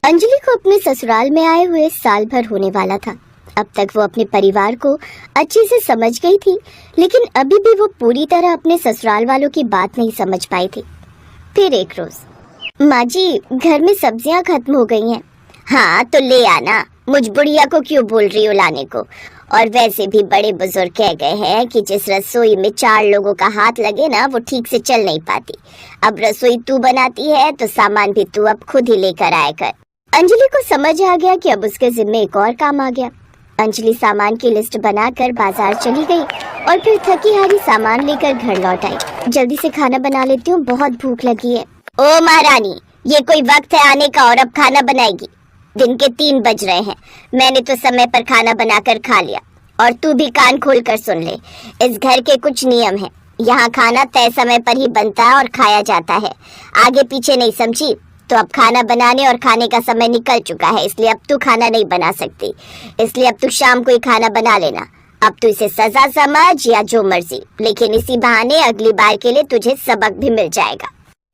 अंजलि को अपने ससुराल में आए हुए साल भर होने वाला था। अब तक वो अपने परिवार को अच्छे से समझ गई थी, लेकिन अभी भी वो पूरी तरह अपने ससुराल वालों की बात नहीं समझ पाई थी। फिर एक रोज, माँ जी घर में सब्जियां खत्म हो गई हैं। हाँ तो ले आना, मुझ बुढ़िया को क्यों बोल रही हो लाने को। और वैसे भी बड़े बुजुर्ग कह गए हैं कि जिस रसोई में 4 लोगों का हाथ लगे ना, वो ठीक से चल नहीं पाती। अब रसोई तू बनाती है तो सामान भी तू अब खुद ही लेकर आया कर। अंजलि को समझ आ गया कि अब उसके जिम्मे एक और काम आ गया। अंजलि सामान की लिस्ट बनाकर बाजार चली गई और फिर थकी हारी सामान लेकर घर लौट आई। जल्दी से खाना बना लेती हूँ, बहुत भूख लगी है। ओ महारानी, ये कोई वक्त है आने का और अब खाना बनाएगी? दिन के 3 बज रहे हैं, मैंने तो समय पर खाना बनाकर खा लिया। और तू भी कान खोल कर सुन ले, इस घर के कुछ नियम हैं। यहाँ खाना तय समय पर ही बनता है और खाया जाता है, आगे पीछे नहीं, समझी? तो अब खाना बनाने और खाने का समय निकल चुका है, इसलिए अब तू खाना नहीं बना सकती। इसलिए अब तू शाम को ही खाना बना लेना। अब तू इसे सजा समझ या जो मर्जी, लेकिन इसी बहाने अगली बार के लिए तुझे सबक भी मिल जाएगा।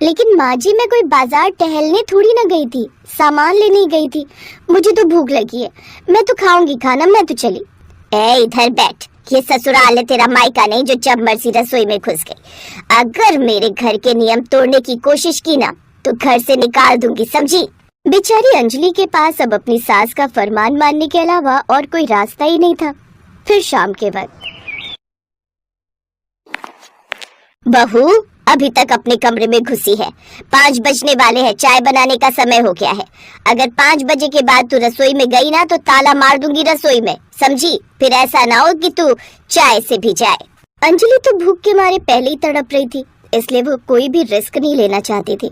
लेकिन माँ जी, मैं कोई बाजार टहलने थोड़ी ना गई थी, सामान लेने गई थी। मुझे तो भूख लगी है, मैं तो खाऊंगी खाना, मैं तो चली। ए इधर बैठ, ये ससुराल है तेरा, मायका नहीं जो जब मर्जी रसोई में घुस गई। अगर मेरे घर के नियम तोड़ने की कोशिश की ना तो घर से निकाल दूंगी, समझी? बेचारी अंजलि के पास अब अपनी सास का फरमान मानने के अलावा और कोई रास्ता ही नहीं था। फिर शाम के वक्त, बहू अभी तक अपने कमरे में घुसी है। 5 बजने वाले हैं, चाय बनाने का समय हो गया है। अगर 5 बजे के बाद तू रसोई में गई ना तो ताला मार दूंगी रसोई में, समझी? फिर ऐसा ना हो कि तू चाय से भी जाए। अंजलि तो भूख के मारे पहले ही तड़प रही थी, इसलिए वो कोई भी रिस्क नहीं लेना चाहती थी।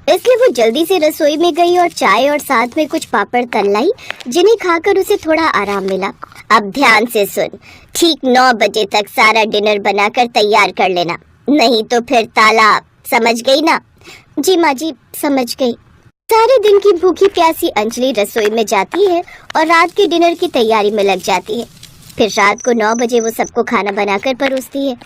इसलिए वो जल्दी से रसोई में गई और चाय और साथ में कुछ पापड़ तल लाई, जिन्हें खाकर उसे थोड़ा आराम मिला। अब ध्यान से सुन, ठीक 9 बजे तक सारा डिनर बनाकर तैयार कर लेना, नहीं तो फिर ताला, समझ गई ना? जी माँ जी, समझ गई। सारे दिन की भूखी प्यासी अंजलि रसोई में जाती है और रात के डिनर की तैयारी में लग जाती है। फिर रात को 9 बजे वो सबको खाना बनाकर परोसती है।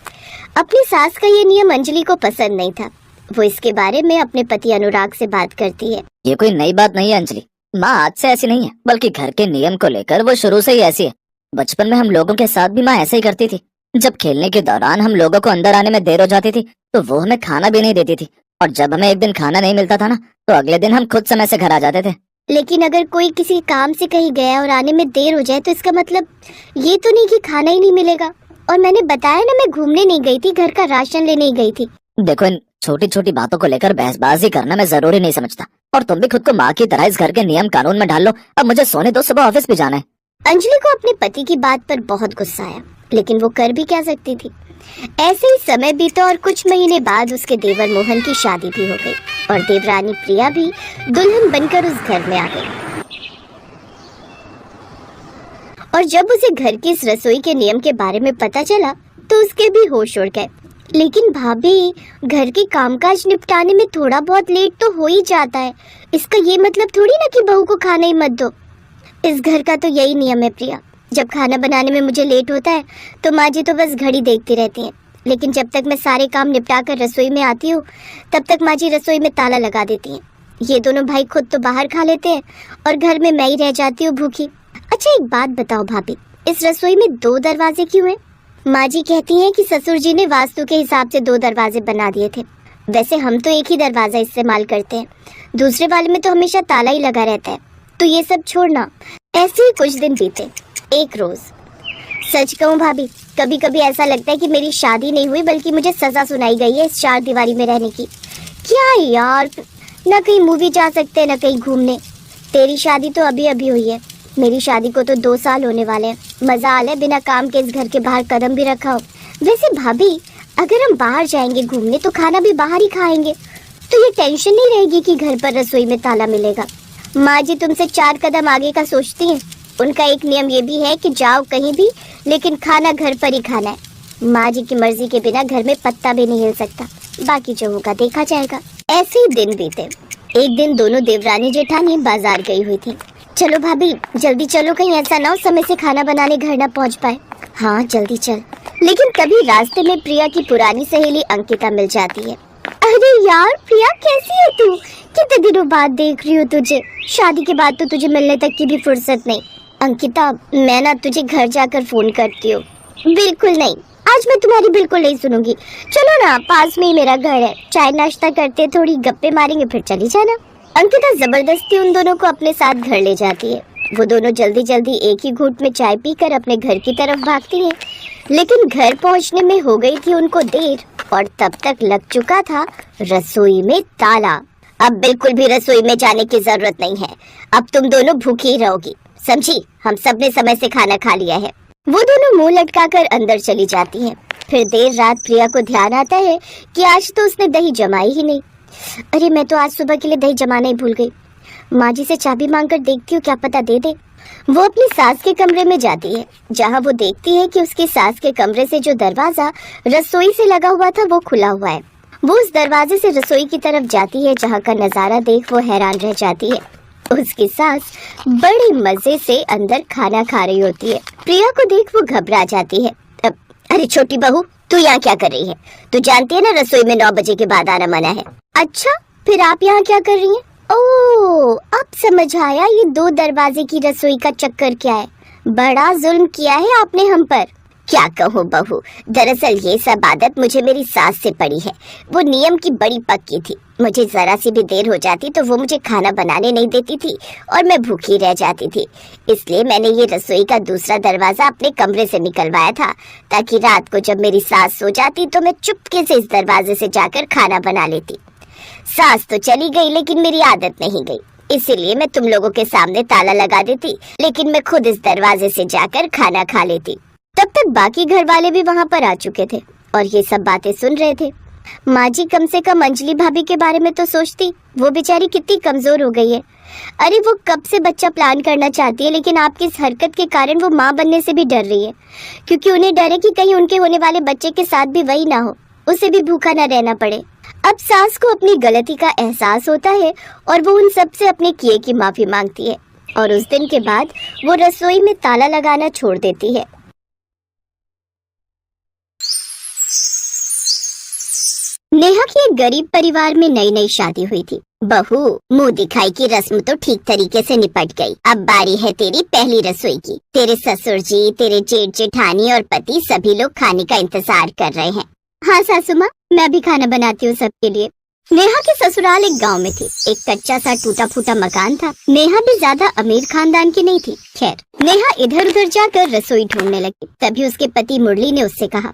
अपनी सास का ये नियम अंजलि को पसंद नहीं था। वो इसके बारे में अपने पति अनुराग से बात करती है। ये कोई नई बात नहीं है अंजलि, माँ आज से ऐसी नहीं है, बल्कि घर के नियम को लेकर वो शुरू से ही ऐसी है। बचपन में हम लोगों के साथ भी माँ ऐसे ही करती थी। जब खेलने के दौरान हम लोगों को अंदर आने में देर हो जाती थी तो वो हमें खाना भी नहीं देती थी, और जब हमें एक दिन खाना नहीं मिलता था ना तो अगले दिन हम खुद समय से घर आ जाते थे। लेकिन अगर कोई किसी काम से कहीं गया और आने में देर हो जाए तो इसका मतलब ये तो नहीं कि खाना ही नहीं मिलेगा। और मैंने बताया ना, मैं घूमने नहीं गई थी, घर का राशन लेने ही गई थी। देखो, इन छोटी छोटी बातों को लेकर बहसबाजी करना मैं जरूरी नहीं समझता, और तुम भी खुद को माँ की तरह इस घर के नियम कानून में डाल लो। अब मुझे सोने दो, सुबह ऑफिस भी जाना है। अंजलि को अपने पति की बात पर बहुत गुस्सा आया, लेकिन वो कर भी क्या सकती थी। ऐसे ही समय बीता और कुछ महीने बाद उसके देवर मोहन की शादी भी हो गई और देवरानी प्रिया भी दुल्हन बनकर उस घर में आ गई। और जब उसे घर की इस रसोई के नियम के बारे में पता चला तो उसके भी होश उड़ गए। लेकिन भाभी, घर के कामकाज निपटाने में थोड़ा बहुत लेट तो हो ही जाता है, इसका ये मतलब थोड़ी ना कि बहू को खाना ही मत दो। इस घर का तो यही नियम है प्रिया, जब खाना बनाने में मुझे लेट होता है तो माँ जी तो बस घड़ी देखती रहती हैं, लेकिन जब तक मैं सारे काम निपटा कर रसोई में आती हूँ तब तक माँ जी रसोई में ताला लगा देती हैं। ये दोनों भाई खुद तो बाहर खा लेते हैं और घर में मैं ही रह जाती हूँ भूखी। अच्छा एक बात बताओ भाभी, इस रसोई में 2 दरवाजे क्यों हैं? माँ जी कहती हैं कि ससुर जी ने वास्तु के हिसाब से 2 दरवाजे बना दिए थे। वैसे हम तो एक ही दरवाजा इस्तेमाल करते हैं, दूसरे वाले में तो हमेशा ताला ही लगा रहता है। तो ये सब छोड़ना। ऐसे ही कुछ दिन बीते। एक रोज, सच कहूँ भाभी, कभी कभी ऐसा लगता है कि मेरी शादी नहीं हुई बल्कि मुझे सजा सुनाई गई है इस 4 दीवारी में रहने की। क्या यार, ना कहीं मूवी जा सकते हैं ना कहीं घूमने। तेरी शादी तो अभी अभी हुई है, मेरी शादी को तो 2 साल होने वाले हैं। मजा आ ले बिना काम के इस घर के बाहर कदम भी रखा हो। वैसे भाभी, अगर हम बाहर जाएंगे घूमने तो खाना भी बाहर ही खाएंगे, तो ये टेंशन नहीं रहेगी कि घर पर रसोई में ताला मिलेगा। माँ जी तुमसे 4 कदम आगे का सोचती हैं। उनका एक नियम ये भी है कि जाओ कहीं भी लेकिन खाना घर पर ही खाना है। माँ जी की मर्जी के बिना घर में पत्ता भी नहीं हिल सकता, बाकी जो होगा देखा जाएगा। ऐसे ही दिन बीते। एक दिन दोनों देवरानी जेठानी बाजार गई हुई थी। चलो भाभी जल्दी चलो, कहीं ऐसा ना हो समय से खाना बनाने घर ना पहुँच पाए। हाँ जल्दी चल। लेकिन तभी रास्ते में प्रिया की पुरानी सहेली अंकिता मिल जाती है। अरे यार प्रिया, कैसी है तू? कितने दिनों बाद देख रही हूँ तुझे। शादी के बाद तो तुझे मिलने तक की भी फुर्सत नहीं। अंकिता, मैं ना तुझे घर जाकर फोन करती हूँ। बिल्कुल नहीं, आज मैं तुम्हारी बिल्कुल नहीं सुनूंगी। चलो ना, पास में ही मेरा घर है, चाय नाश्ता करते, थोड़ी गप्पे मारेंगे, फिर चली जाना। अंकिता जबरदस्ती उन दोनों को अपने साथ घर ले जाती है। वो दोनों जल्दी जल्दी एक ही घूंट में चाय पीकर अपने घर की तरफ भागती हैं। लेकिन घर पहुंचने में हो गई थी उनको देर, और तब तक लग चुका था रसोई में ताला। अब बिल्कुल भी रसोई में जाने की जरूरत नहीं है। अब तुम दोनों भूखी ही रहोगी, समझी? हम सब ने समय से खाना खा लिया है। वो दोनों मुंह लटकाकर अंदर चली जाती हैं। फिर देर रात प्रिया को ध्यान आता है कि आज तो उसने दही जमाई ही नहीं। अरे, मैं तो आज सुबह के लिए दही जमाना ही भूल गई। माँ जी से चाबी मांगकर देखती हूँ, क्या पता दे दे। वो अपनी सास के कमरे में जाती है, जहाँ वो देखती है कि उसकी सास के कमरे से जो दरवाजा रसोई से लगा हुआ था वो खुला हुआ है। वो उस दरवाजे से रसोई की तरफ जाती है, जहाँ का नजारा देख वो हैरान रह जाती है। उसकी सास बड़े मजे से अंदर खाना खा रही होती है। प्रिया को देख वो घबरा जाती है। अरे छोटी बहू, तू यहाँ क्या कर रही है? तू जानती है ना रसोई में 9 बजे के बाद आना मना है। अच्छा, फिर आप यहाँ क्या कर रही हैं? ओह, अब समझ आया ये 2 दरवाजे की रसोई का चक्कर क्या है। बड़ा जुल्म किया है आपने हम पर। क्या कहूँ बहू, दरअसल ये सब आदत मुझे मेरी सास से पड़ी है। वो नियम की बड़ी पक्की थी। मुझे जरा सी भी देर हो जाती तो वो मुझे खाना बनाने नहीं देती थी और मैं भूखी रह जाती थी। इसलिए मैंने ये रसोई का दूसरा दरवाजा अपने कमरे से निकलवाया था, ताकि रात को जब मेरी सास सो जाती तो मैं चुपके से इस दरवाजे से जाकर खाना बना लेती। सास तो चली गई, लेकिन मेरी आदत नहीं गई, इसीलिए मैं तुम लोगों के सामने ताला लगा देती, लेकिन मैं खुद इस दरवाजे से जाकर खाना खा लेती। तब तक बाकी घर वाले भी वहाँ पर आ चुके थे और ये सब बातें सुन रहे थे। माँ जी कम से कम अंजलि भाभी के बारे में तो सोचती। वो बेचारी कितनी कमजोर हो गई है। अरे, वो कब से बच्चा प्लान करना चाहती है, लेकिन आपकी इस हरकत के कारण वो माँ बनने से भी डर रही है, क्योंकि उन्हें डर है कि कहीं उनके होने वाले बच्चे के साथ भी वही ना हो, उसे भी भूखा न रहना पड़े। अब सास को अपनी गलती का एहसास होता है और वो उन सब से अपने किए की माफी मांगती है, और उस दिन के बाद वो रसोई में ताला लगाना छोड़ देती है। नेहा की एक गरीब परिवार में नई नई शादी हुई थी। बहू, मुंह दिखाई की रस्म तो ठीक तरीके से निपट गई। अब बारी है तेरी पहली रसोई की। तेरे ससुर जी, तेरे जेठ जेठानी और पति सभी लोग खाने का इंतजार कर रहे हैं। हाँ सासू माँ, मैं भी खाना बनाती हूँ सबके लिए। नेहा के ससुराल एक गांव में थी। एक कच्चा सा टूटा फूटा मकान था। नेहा भी ज्यादा अमीर खानदान की नहीं थी। खैर, नेहा इधर उधर जाकर रसोई ढूंढने लगी। तभी उसके पति मुरली ने उससे कहा,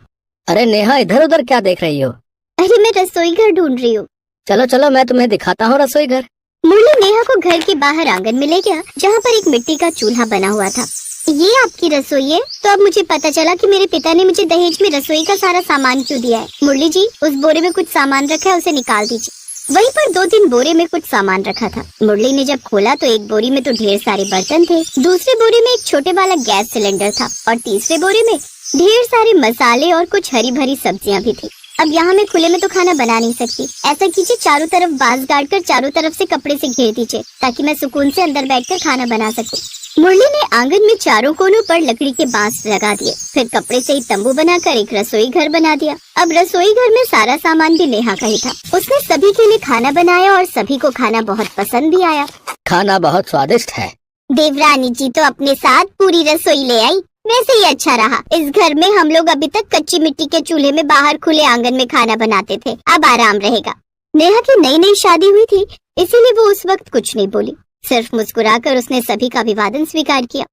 अरे नेहा, इधर उधर क्या देख रही हो? अरे, मैं रसोई घर ढूंढ रही हूँ। चलो चलो, मैं तुम्हें दिखाता हूँ रसोई घर। मुरली नेहा को घर के बाहर आंगन में ले गया, जहाँ पर एक मिट्टी का चूल्हा बना हुआ था। ये आपकी रसोई है? तो अब मुझे पता चला कि मेरे पिता ने मुझे दहेज में रसोई का सारा सामान क्यों दिया है। मुरली जी, उस बोरे में कुछ सामान रखा है, उसे निकाल दीजिए। वहीं पर 2-3 बोरे में कुछ सामान रखा था। मुरली ने जब खोला तो एक बोरी में तो ढेर सारे बर्तन थे, दूसरे बोरे में एक छोटे वाला गैस सिलेंडर था, और तीसरे बोरे में ढेर सारे मसाले और कुछ हरी भरी सब्जियां भी थी। अब यहाँ मैं खुले में तो खाना बना नहीं सकती। ऐसा कीजिए, चारों तरफ बांस गाड़ कर चारों तरफ से कपड़े से घेर दीजिए, ताकि मैं सुकून से अंदर बैठकर खाना बना सकूं। मुरली ने आंगन में चारों कोनों पर लकड़ी के बांस लगा दिए, फिर कपड़े से ही तंबू बनाकर एक रसोई घर बना दिया। अब रसोई घर में सारा सामान भी नेहा का ही था। उसने सभी के लिए खाना बनाया और सभी को खाना बहुत पसंद भी आया। खाना बहुत स्वादिष्ट है। देवरानी जी तो अपने साथ पूरी रसोई ले आई। वैसे ही अच्छा रहा। इस घर में हम लोग अभी तक कच्ची मिट्टी के चूल्हे में बाहर खुले आंगन में खाना बनाते थे, अब आराम रहेगा। नेहा की नई नई शादी हुई थी, इसीलिए वो उस वक्त कुछ नहीं बोली, सिर्फ मुस्कुराकर उसने सभी का अभिवादन स्वीकार किया।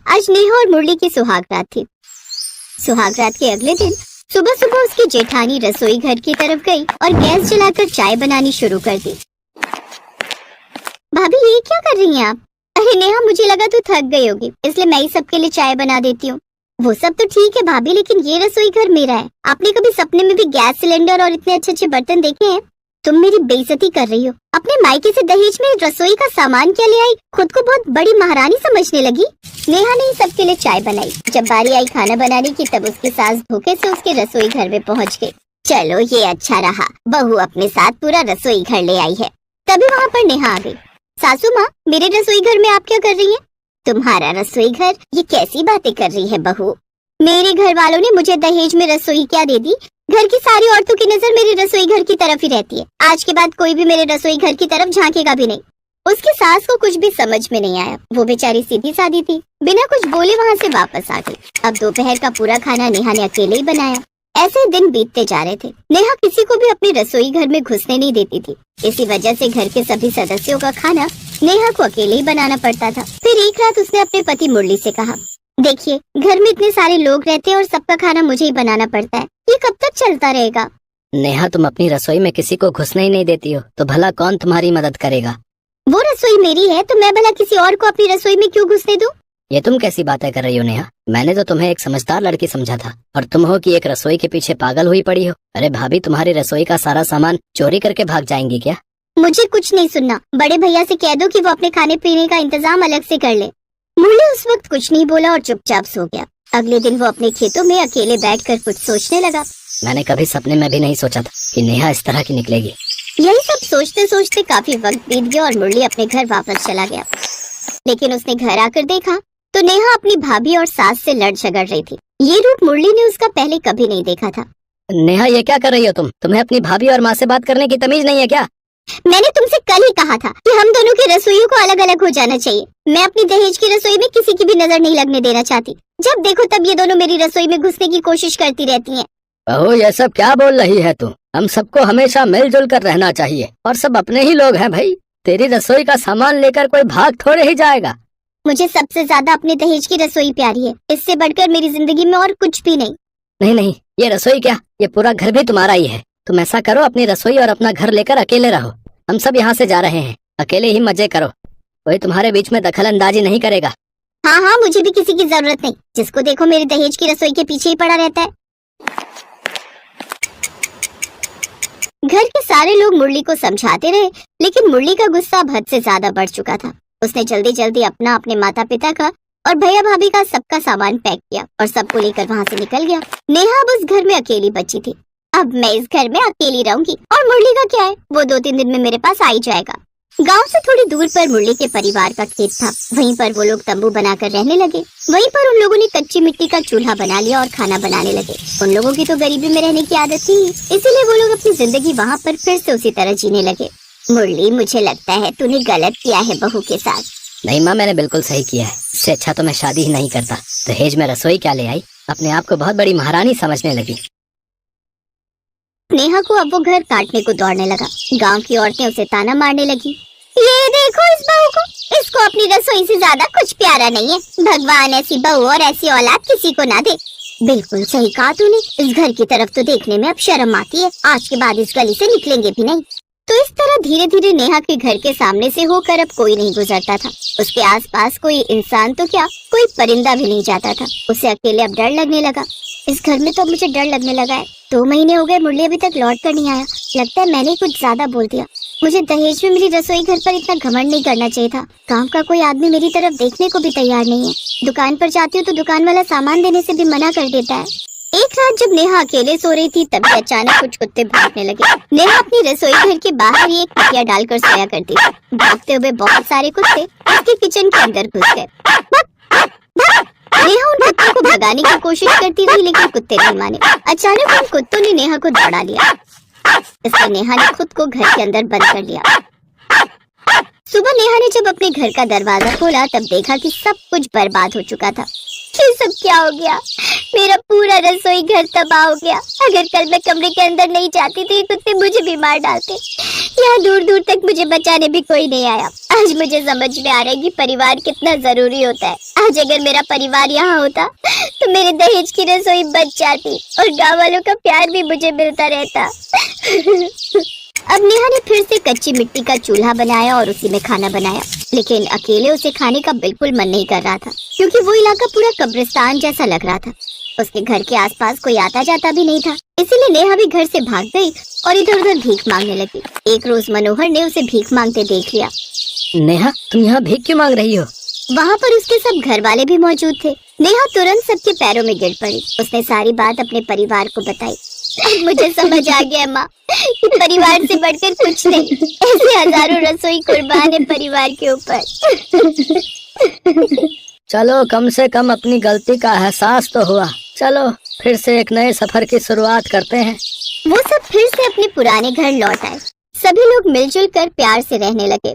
आज नेहा और मुरली की सुहागरात थी। सुहागरात के अगले दिन सुबह सुबह उसकी जेठानी रसोई घर की तरफ गई और गैस जलाकर चाय बनानी शुरू कर दी। भाभी, ये क्या कर रही हैं आप? अरे नेहा, मुझे लगा तू थक गई होगी, इसलिए मैं ही सबके लिए चाय बना देती हूँ। वो सब तो ठीक है भाभी, लेकिन ये रसोई घर मेरा है। आपने कभी सपने में भी गैस सिलेंडर और इतने अच्छे अच्छे बर्तन देखे हैं? तुम मेरी बेइज्जती कर रही हो। अपने मायके से दहेज में रसोई का सामान क्या ले आई? खुद को बहुत बड़ी महारानी समझने लगी। नेहा ने सबके लिए चाय बनाई। जब बारी आई खाना बनाने की, तब उसकी सास भूखे से उसके रसोई घर में पहुँच गई। चलो, ये अच्छा रहा, बहू अपने साथ पूरा रसोई घर ले आई है। तभी वहाँ पर नेहा आ गई। सासू माँ, मेरे रसोई घर में आप क्या कर रही हैं? तुम्हारा रसोई घर? ये कैसी बातें कर रही है बहू? मेरे घर वालों ने मुझे दहेज में रसोई क्या दे दी, घर की सारी औरतों की नजर मेरे रसोई घर की तरफ ही रहती है। आज के बाद कोई भी मेरे रसोई घर की तरफ झांकेगा भी नहीं। उसकी सास को कुछ भी समझ में नहीं आया। वो बेचारी सीधी सादी थी, बिना कुछ बोले वहाँ से वापस आ गई। अब दोपहर का पूरा खाना नेहा ने अकेले ही बनाया। ऐसे ही दिन बीतते जा रहे थे। नेहा किसी को भी अपने रसोई घर में घुसने नहीं देती थी। इसी वजह से घर के सभी सदस्यों का खाना नेहा को अकेले ही बनाना पड़ता था। फिर एक रात उसने अपने पति मुरली से कहा, देखिए घर में इतने सारे लोग रहते हैं और सबका खाना मुझे ही बनाना पड़ता है, ये कब तक चलता रहेगा। नेहा, तुम अपनी रसोई में किसी को घुसने ही नहीं देती हो, तो भला कौन तुम्हारी मदद करेगा? वो रसोई मेरी है तो मैं भला किसी और को अपनी रसोई में क्यों घुसने दूं? ये तुम कैसी बातें कर रही हो नेहा? मैंने तो तुम्हें एक समझदार लड़की समझा था, और तुम हो कि एक रसोई के पीछे पागल हुई पड़ी हो। अरे भाभी, तुम्हारी रसोई का सारा सामान चोरी करके भाग जाएंगी क्या? मुझे कुछ नहीं सुनना। बड़े भैया से कह दो कि वो अपने खाने पीने का इंतजाम अलग से कर ले। मुरली उस वक्त कुछ नहीं बोला और चुपचाप सो गया। अगले दिन वो अपने खेतों में अकेले बैठकर कुछ सोचने लगा। मैंने कभी सपने में भी नहीं सोचा था कि नेहा इस तरह की निकलेगी। यही सब सोचते सोचते काफी वक्त बीत गया और मुरली अपने घर वापस चला गया। लेकिन उसने घर आकर देखा तो नेहा अपनी भाभी और सास से लड़ झगड़ रही थी। ये रूप मुरली ने उसका पहले कभी नहीं देखा था। नेहा, ये क्या कर रही हो तुम? तुम्हें अपनी भाभी और माँ से बात करने की तमीज नहीं है क्या? मैंने तुमसे कल ही कहा था कि हम दोनों की रसोइयों को अलग अलग हो जाना चाहिए। मैं अपनी दहेज की रसोई में किसी की भी नजर नहीं लगने देना चाहती। जब देखो तब ये दोनों मेरी रसोई में घुसने की कोशिश करती रहती हैं। बहू, ये सब क्या बोल रही है तू? हम सबको हमेशा मिलजुल कर रहना चाहिए, और सब अपने ही लोग हैं भाई। तेरी रसोई का सामान लेकर कोई भाग थोड़े ही जाएगा। मुझे सबसे ज्यादा अपने दहेज की रसोई प्यारी है। इससे बढ़कर मेरी जिंदगी में और कुछ भी नहीं। नहीं नहीं, ये रसोई क्या, ये पूरा घर भी तुम्हारा ही है। तुम ऐसा करो, अपनी रसोई और अपना घर लेकर अकेले रहो। हम सब यहाँ से जा रहे हैं, अकेले ही मजे करो। कोई तुम्हारे बीच में दखल अंदाजी नहीं करेगा। हाँ हाँ, मुझे भी किसी की जरूरत नहीं। जिसको देखो मेरे दहेज की रसोई के पीछे ही पड़ा रहता है। घर के सारे लोग मुरली को समझाते रहे, लेकिन मुरली का गुस्सा अब हद से ज्यादा बढ़ चुका था। उसने जल्दी जल्दी अपने माता पिता का और भैया भाभी का सबका सामान पैक किया और सबको लेकर वहाँ से निकल गया। नेहा अब उस घर में अकेली बची थी। अब मैं इस घर में अकेली रहूंगी और मुरली का क्या है, वो 2-3 दिन में मेरे पास आ ही जाएगा। गांव से थोड़ी दूर पर मुरली के परिवार का खेत था। वहीं पर वो लोग तंबू बनाकर रहने लगे। वहीं पर उन लोगों ने कच्ची मिट्टी का चूल्हा बना लिया और खाना बनाने लगे। उन लोगों की तो गरीबी में रहने की आदत थी, इसीलिए वो लोग अपनी जिंदगी वहाँ पर फिर से उसी तरह जीने लगे। मुरली, मुझे लगता है तूने गलत किया है बहू के साथ। नहीं माँ, मैंने बिल्कुल सही किया है। इससे अच्छा तो मैं शादी ही नहीं करता। दहेज में रसोई क्या ले आई? अपने आप को बहुत बड़ी महारानी समझने लगी। नेहा को अब वो घर काटने को दौड़ने लगा। गांव की औरतें उसे ताना मारने लगी, ये देखो इस बहू को, इसको अपनी रसोई से ज्यादा कुछ प्यारा नहीं है। भगवान ऐसी बहू और ऐसी औलाद किसी को ना दे। बिल्कुल सही कहा तूने। इस घर की तरफ तो देखने में अब शर्म आती है। आज के बाद इस गली से निकलेंगे भी नहीं। तो इस तरह धीरे धीरे नेहा के घर के सामने से होकर अब कोई नहीं गुजरता था। उसके आसपास कोई इंसान तो क्या, कोई परिंदा भी नहीं जाता था। उसे अकेले अब डर लगने लगा। इस घर में तो अब मुझे डर लगने लगा है। 2 महीने हो गए, मुरली अभी तक लौट कर नहीं आया। लगता है मैंने कुछ ज्यादा बोल दिया। मुझे दहेज में मेरी रसोई घर पर इतना घमंड नहीं करना चाहिए था। गांव का कोई आदमी मेरी तरफ देखने को भी तैयार नहीं है। दुकान पर जाती हूँ तो दुकान वाला सामान देने से भी मना कर देता है। एक रात जब नेहा अकेले सो रही थी, तभी अचानक कुछ कुत्ते भौंकने लगे। नेहा अपनी रसोई घर के बाहर ही एक खटिया डालकर सोया करती थी। भौंकते हुए बहुत सारे कुत्ते उसके किचन के अंदर घुस गए। नेहा उन कुत्तों को भगाने की कोशिश करती रही, लेकिन कुत्ते नहीं माने। अचानक उन कुत्तों ने नेहा को दौड़ा लिया। इसलिए नेहा ने खुद को घर के अंदर बंद कर लिया। सुबह नेहा ने जब अपने घर का दरवाजा खोला, तब देखा कि सब कुछ बर्बाद हो चुका था। ये सब क्या हो गया? मेरा पूरा रसोई घर तबाह हो गया। अगर कल मैं कमरे के अंदर नहीं जाती तो ये कुत्ते मुझे भी मार डालते। यहाँ दूर दूर तक मुझे बचाने भी कोई नहीं आया। आज मुझे समझ में आ रहा है कि परिवार कितना जरूरी होता है। आज अगर मेरा परिवार यहाँ होता तो मेरे दहेज की रसोई बच जाती और गाँव वालों का प्यार भी मुझे मिलता रहता। अब नेहा ने फिर से कच्ची मिट्टी का चूल्हा बनाया और उसी में खाना बनाया, लेकिन अकेले उसे खाने का बिल्कुल मन नहीं कर रहा था, क्योंकि वो इलाका पूरा कब्रिस्तान जैसा लग रहा था। उसके घर के आसपास कोई आता जाता भी नहीं था, इसीलिए नेहा भी घर से भाग गई और इधर उधर भीख मांगने लगी। एक रोज मनोहर ने उसे भीख मांगते देख लिया। नेहा, तुम यहाँ भीख क्यों मांग रही हो? वहाँ पर उसके सब घर वाले भी मौजूद थे। नेहा तुरंत सबके पैरों में गिर पड़ी। उसने सारी बात अपने परिवार को बताई। मुझे समझ आ गया माँ कि परिवार से बढ़कर कुछ नहीं। ऐसे हजारों रसोई कुर्बान है परिवार के ऊपर। चलो, कम से कम अपनी गलती का एहसास तो हुआ। चलो फिर से एक नए सफर की शुरुआत करते हैं। वो सब फिर से अपने पुराने घर लौट आए। सभी लोग मिलजुल कर प्यार से रहने लगे।